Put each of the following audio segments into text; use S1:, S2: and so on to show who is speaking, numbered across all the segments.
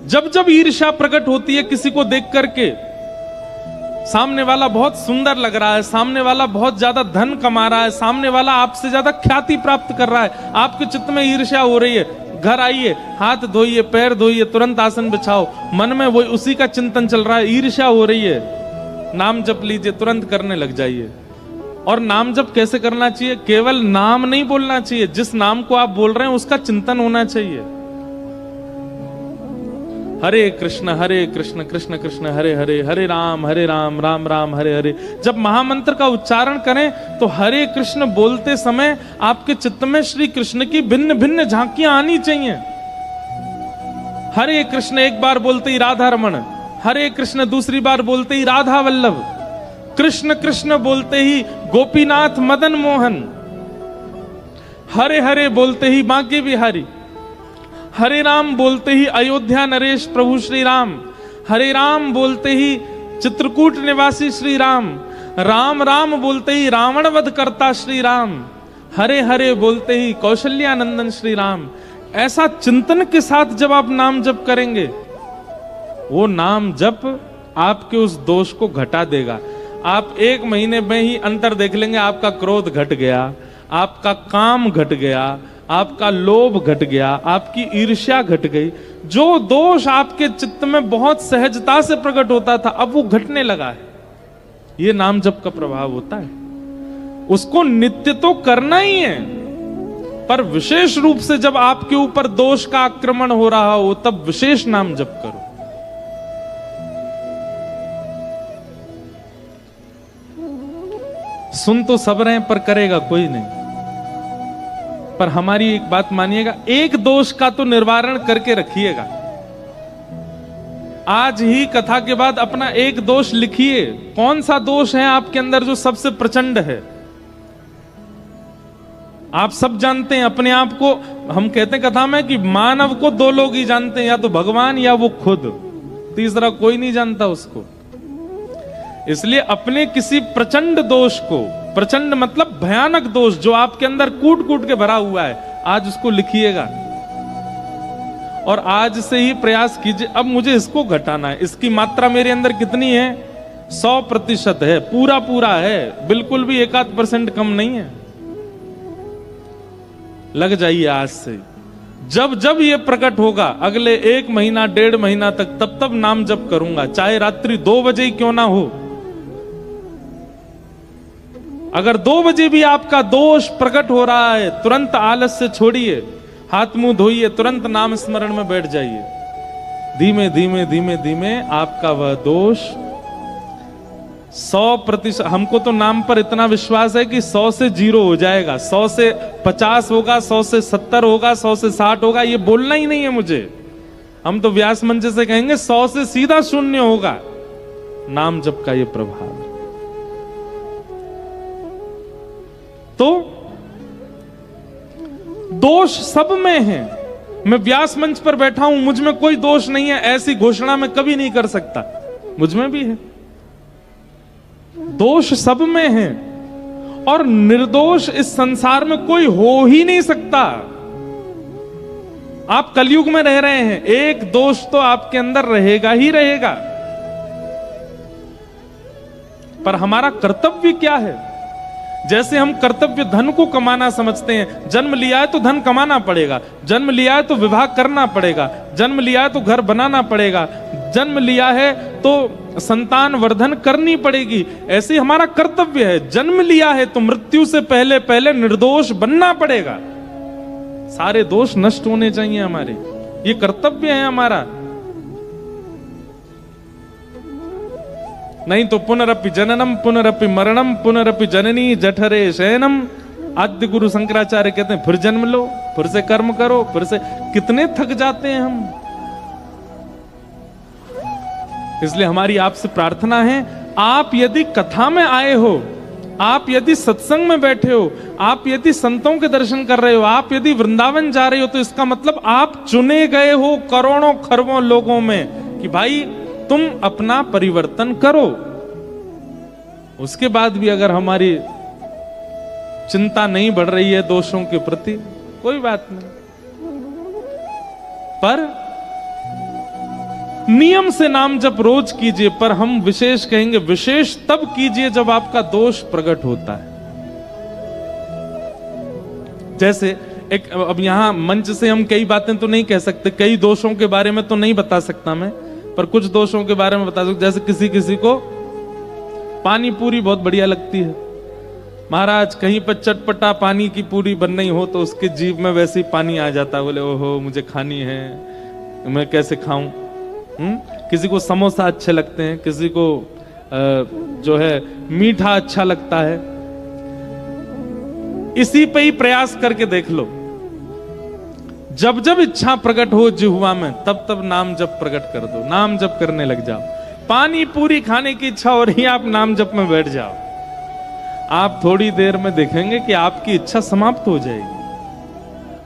S1: जब जब ईर्ष्या प्रकट होती है किसी को देख करके, सामने वाला बहुत सुंदर लग रहा है, सामने वाला बहुत ज्यादा धन कमा रहा है, सामने वाला आपसे ज्यादा ख्याति प्राप्त कर रहा है, आपके चित्त में ईर्ष्या हो रही है, घर आइए, हाथ धोइए, पैर धोइए, तुरंत आसन बिछाओ, मन में वो उसी का चिंतन चल रहा है, ईर्ष्या हो रही है, नाम जप लीजिए, तुरंत करने लग जाइए। और नाम जप कैसे करना चाहिए? केवल नाम नहीं बोलना चाहिए, जिस नाम को आप बोल रहे हैं उसका चिंतन होना चाहिए। हरे कृष्ण कृष्ण कृष्ण हरे हरे, हरे राम राम राम हरे हरे। जब महामंत्र का उच्चारण करें तो हरे कृष्ण बोलते समय आपके चित्त में श्री कृष्ण की भिन्न भिन्न झांकियां आनी चाहिए। हरे कृष्ण एक बार बोलते ही राधा रमण, हरे कृष्ण दूसरी बार बोलते ही राधा वल्लभ, कृष्ण कृष्ण बोलते ही गोपीनाथ मदन मोहन, हरे हरे बोलते ही बांके बिहारी, हरे राम बोलते ही अयोध्या नरेश प्रभु श्री राम, हरे राम बोलते ही चित्रकूट निवासी श्री राम, राम राम बोलते ही रावण वध करता श्री राम, हरे हरे बोलते ही कौशल्यानंदन श्री राम। ऐसा चिंतन के साथ जब आप नाम जप करेंगे, वो नाम जप आपके उस दोष को घटा देगा। आप 1 महीने में ही अंतर देख लेंगे, आपका क्रोध घट गया, आपका काम घट गया, आपका लोभ घट गया, आपकी ईर्ष्या घट गई। जो दोष आपके चित्त में बहुत सहजता से प्रकट होता था, अब वो घटने लगा है। ये नाम जप का प्रभाव होता है। उसको नित्य तो करना ही है, पर विशेष रूप से जब आपके ऊपर दोष का आक्रमण हो रहा हो तब विशेष नाम जप करो। सुन तो सब रहे पर करेगा कोई नहीं। पर हमारी एक बात मानिएगा, एक दोष का तो निवारण करके रखिएगा। आज ही कथा के बाद अपना एक दोष लिखिए। कौन सा दोष है आपके अंदर जो सबसे प्रचंड है? आप सब जानते हैं अपने आप को। हम कहते हैं कथा में कि मानव को 2 लोग ही जानते हैं, या तो भगवान या वो खुद, तीसरा कोई नहीं जानता उसको। इसलिए अपने किसी प्रचंड दोष को, प्रचंड मतलब भयानक दोष जो आपके अंदर कूट कूट के भरा हुआ है, आज उसको लिखिएगा और आज से ही प्रयास कीजिए, अब मुझे इसको घटाना है। इसकी मात्रा मेरे अंदर कितनी है? 100% है, पूरा पूरा है, बिल्कुल भी 1-8% कम नहीं है। लग जाइए आज से। जब जब ये प्रकट होगा, अगले 1 महीना 1.5 महीना तक, तब तब नाम जप करूंगा, चाहे रात्रि 2 बजे ही क्यों ना हो। अगर 2 बजे भी आपका दोष प्रकट हो रहा है, तुरंत आलस्य छोड़िए, हाथ मुंह धोइए, तुरंत नाम स्मरण में बैठ जाइए। धीमे धीमे धीमे धीमे आपका वह दोष 100%, हमको तो नाम पर इतना विश्वास है कि 100 से 0 हो जाएगा, 100 से 50 होगा, 100 से 70 होगा, 100 से 60 होगा, ये बोलना ही नहीं है मुझे। हम तो व्यास मंच से कहेंगे 100 से सीधा 0 होगा। नाम जप का ये प्रभाव। तो दोष सब में है। मैं व्यास मंच पर बैठा हूं, मुझ में कोई दोष नहीं है, ऐसी घोषणा मैं कभी नहीं कर सकता। मुझ में भी है, दोष सब में है, और निर्दोष इस संसार में कोई हो ही नहीं सकता। आप कलयुग में रह रहे हैं, एक दोष तो आपके अंदर रहेगा ही रहेगा। पर हमारा कर्तव्य क्या है? जैसे हम कर्तव्य धन को कमाना समझते हैं, जन्म लिया है तो धन कमाना पड़ेगा, जन्म लिया है तो विवाह करना पड़ेगा, जन्म लिया है तो घर बनाना पड़ेगा, जन्म लिया है तो संतान वर्धन करनी पड़ेगी। ऐसे हमारा कर्तव्य है। जन्म लिया है तो मृत्यु से पहले पहले निर्दोष बनना पड़ेगा। सारे दोष नष्ट होने चाहिए हमारे, ये कर्तव्य है हमारा। नहीं तो पुनरपि जननम पुनरपि मरणम पुनरपि जननी जठरे शयनम। आद्य गुरु शंकराचार्य कहते हैं फिर जन्म लो, फिर से कर्म करो, फिर से। कितने थक जाते हैं हम। इसलिए हमारी आपसे प्रार्थना है, आप यदि कथा में आए हो, आप यदि सत्संग में बैठे हो, आप यदि संतों के दर्शन कर रहे हो, आप यदि वृंदावन जा रहे हो, तो इसका मतलब आप चुने गए हो करोड़ों खरबों लोगों में कि भाई तुम अपना परिवर्तन करो। उसके बाद भी अगर हमारी चिंता नहीं बढ़ रही है दोषों के प्रति, कोई बात नहीं, पर नियम से नाम जप रोज कीजिए, पर हम विशेष कहेंगे विशेष तब कीजिए जब आपका दोष प्रकट होता है। जैसे एक, अब यहां मंच से हम कई बातें तो नहीं कह सकते, कई दोषों के बारे में तो नहीं बता सकता मैं, पर कुछ दोषों के बारे में बता सकता। जैसे किसी किसी को पानी पूरी बहुत बढ़िया लगती है, महाराज कहीं पर चटपटा पानी की पूरी बन नहीं हो तो उसके जीभ में वैसे ही पानी आ जाता है, बोले ओहो मुझे खानी है, मैं कैसे खाऊं। किसी को समोसा अच्छे लगते हैं, किसी को जो है मीठा अच्छा लगता है। इसी पे ही प्रयास करके देख लो, जब जब इच्छा प्रकट हो जिह्वा में तब तब नाम जप प्रकट कर दो, नाम जप करने लग जाओ। पानी पूरी खाने की इच्छा हो रही है, आप नाम जप में बैठ जाओ, आप थोड़ी देर में देखेंगे कि आपकी इच्छा समाप्त हो जाएगी।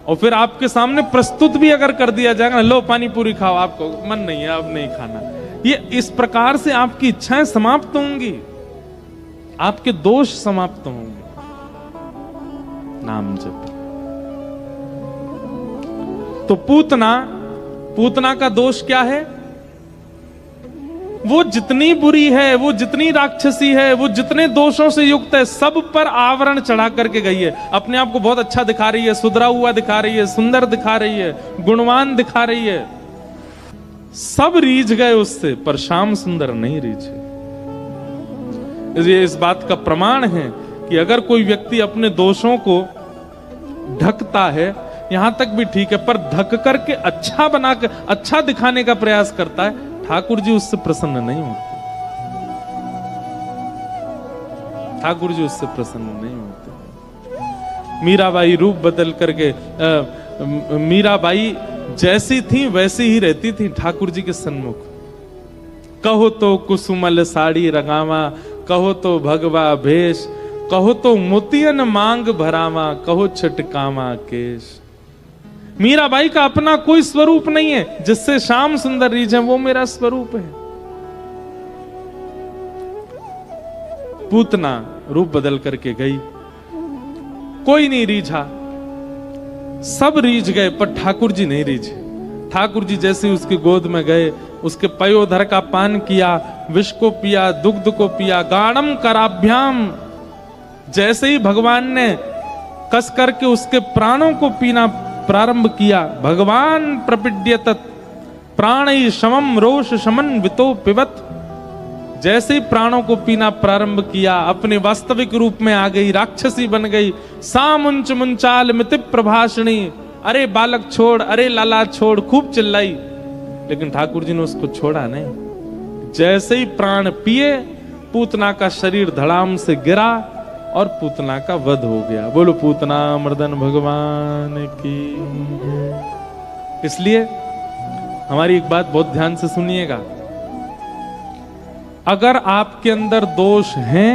S1: और फिर आपके सामने प्रस्तुत भी अगर कर दिया जाएगा, लो पानी पूरी खाओ, आपको मन नहीं है अब नहीं खाना, ये इस प्रकार से आपकी इच्छाएं समाप्त होंगी, आपके दोष समाप्त होंगे। नाम जप। तो पूतना का दोष क्या है? वो जितनी बुरी है, वो जितनी राक्षसी है, वो जितने दोषों से युक्त है, सब पर आवरण चढ़ा करके गई है। अपने आप को बहुत अच्छा दिखा रही है, सुधरा हुआ दिखा रही है, सुंदर दिखा रही है, गुणवान दिखा रही है। सब रीझ गए उससे, पर श्याम सुंदर नहीं रीझे। ये इस बात का प्रमाण है कि अगर कोई व्यक्ति अपने दोषों को ढकता है, यहां तक भी ठीक है, पर ढक करके अच्छा बनाकर अच्छा दिखाने का प्रयास करता है, ठाकुर जी उससे प्रसन्न नहीं होते। ठाकुर जी उससे प्रसन्न नहीं होते। मीराबाई रूप बदल करके मीराबाई जैसी थी वैसी ही रहती थी ठाकुर जी के सन्मुख। कहो तो कुसुमल साड़ी रंगावा, कहो तो भगवा भेष, कहो तो मोतियन मांग भरावा, कहो छटकावा केश। मीराबाई का अपना कोई स्वरूप नहीं है जिससे श्याम सुंदर रीझे, वो मेरा स्वरूप है। पूतना रूप बदल करके गई, कोई नहीं रीझा, सब रीझ गए, पर ठाकुर जी नहीं रीझे। ठाकुर जी जैसे उसकी गोद में गए, उसके पयोधर का पान किया, विष को पिया, दुग्ध को पिया, गाढ़म कराभ्याम, जैसे ही भगवान ने कस करके उसके प्राणों को पीना प्रारंभ किया, भगवान प्रपिड्यत प्राणै शमम रोष शमन वितो पिबत, जैसे ही प्राणों को पीना प्रारंभ किया, अपने वास्तविक रूप में आ गई, राक्षसी बन गई। सा मुंच मुंचाल मिति प्रभाषणी, अरे बालक छोड़, अरे लाला छोड़, खूब चिल्लाई, लेकिन ठाकुर जी ने उसको छोड़ा नहीं। जैसे ही प्राण पिए, पूतना का शरीर धड़ाम से गिरा और पूतना का वध हो गया। बोलो पूतना मर्दन भगवान की। इसलिए हमारी एक बात बहुत ध्यान से सुनिएगा, अगर आपके अंदर दोष हैं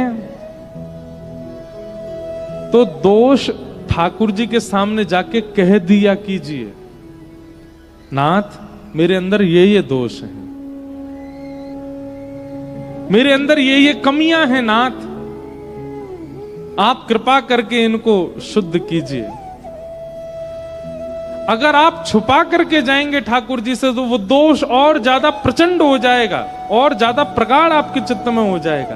S1: तो दोष ठाकुर जी के सामने जाके कह दिया कीजिए, नाथ मेरे अंदर ये दोष हैं, मेरे अंदर ये कमियां हैं, नाथ आप कृपा करके इनको शुद्ध कीजिए। अगर आप छुपा करके जाएंगे ठाकुर जी से, तो वो दोष और ज्यादा प्रचंड हो जाएगा, और ज्यादा प्रगाढ़ आपके चित्त में हो जाएगा।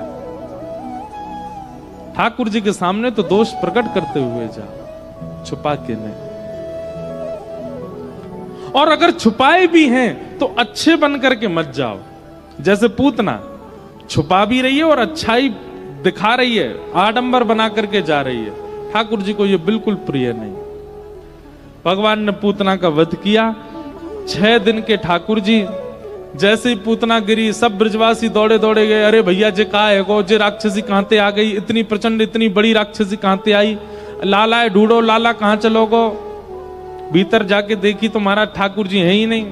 S1: ठाकुर जी के सामने तो दोष प्रकट करते हुए जाओ, छुपा के नहीं। और अगर छुपाए भी हैं तो अच्छे बन करके मत जाओ। जैसे पूतना छुपा भी रही है और अच्छाई दिखा रही है, आडंबर बना करके जा रही है, ठाकुर जी को यह बिल्कुल प्रिय नहीं। भगवान ने पूतना का वध किया। 6 दिन के ठाकुर जी, जैसे ही पूतना गिरी, सब ब्रजवासी दौड़े दौड़े गए, अरे भैया जे कहा है गो, जे राक्षसी कहां ते आ गई, इतनी प्रचंड इतनी बड़ी राक्षसी कहां ते आई, लाला ढूंढो, लाला कहां चलोगो। भीतर जाके देखी तो महाराज ठाकुर जी है ही नहीं।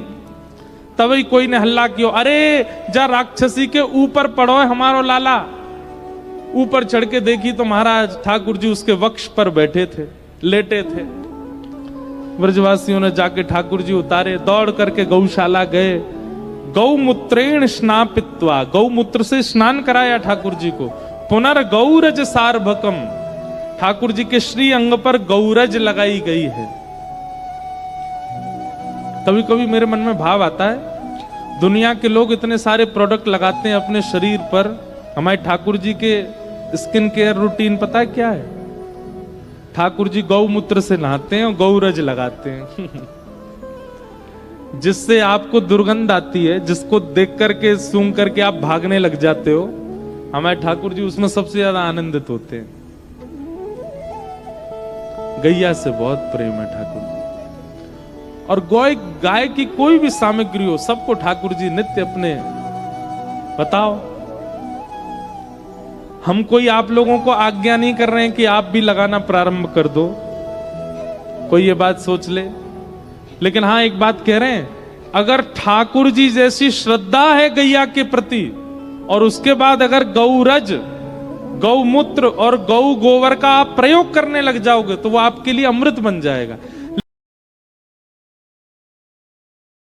S1: तभी कोई ने हल्ला किया, अरे जा राक्षसी के ऊपर पड़ो है हमारो लाला। ऊपर चढ़ के देखी तो महाराज ठाकुर जी उसके वक्ष पर बैठे थे, लेटे थे। ब्रजवासियों ने जाके ठाकुर जी उतारे, दौड़ करके गौशाला गए, गौमूत्रेण स्नापित्वा, गौमूत्र से स्नान कराया ठाकुर जी को। पुनर्गौरज सार्भकम, ठाकुर जी के श्री अंग पर गौरज लगाई गई है। कभी कभी मेरे मन में भाव आता है, दुनिया के लोग इतने सारे प्रोडक्ट लगाते हैं अपने शरीर पर, हमारे ठाकुर जी के स्किन केयर रूटीन पता है क्या है? ठाकुर जी गौमूत्र से नहाते हैं और गौरज लगाते हैं जिससे आपको दुर्गंध आती है, जिसको देख करके सूंघ करके आप भागने लग जाते हो। हमारे ठाकुर जी उसमें सबसे ज्यादा आनंदित होते हैं। गैया से बहुत प्रेम है ठाकुर जी। और गाय की कोई भी सामग्री हो, सबको ठाकुर जी नित्य अपने, बताओ हम कोई आप लोगों को आज्ञा नहीं कर रहे हैं कि आप भी लगाना प्रारंभ कर दो, कोई ये बात सोच ले। लेकिन हाँ एक बात कह रहे हैं, अगर ठाकुर जी जैसी श्रद्धा है गैया के प्रति, और उसके बाद अगर गौरज, गौमूत्र और गौ गोबर का आप प्रयोग करने लग जाओगे तो वो आपके लिए अमृत बन जाएगा।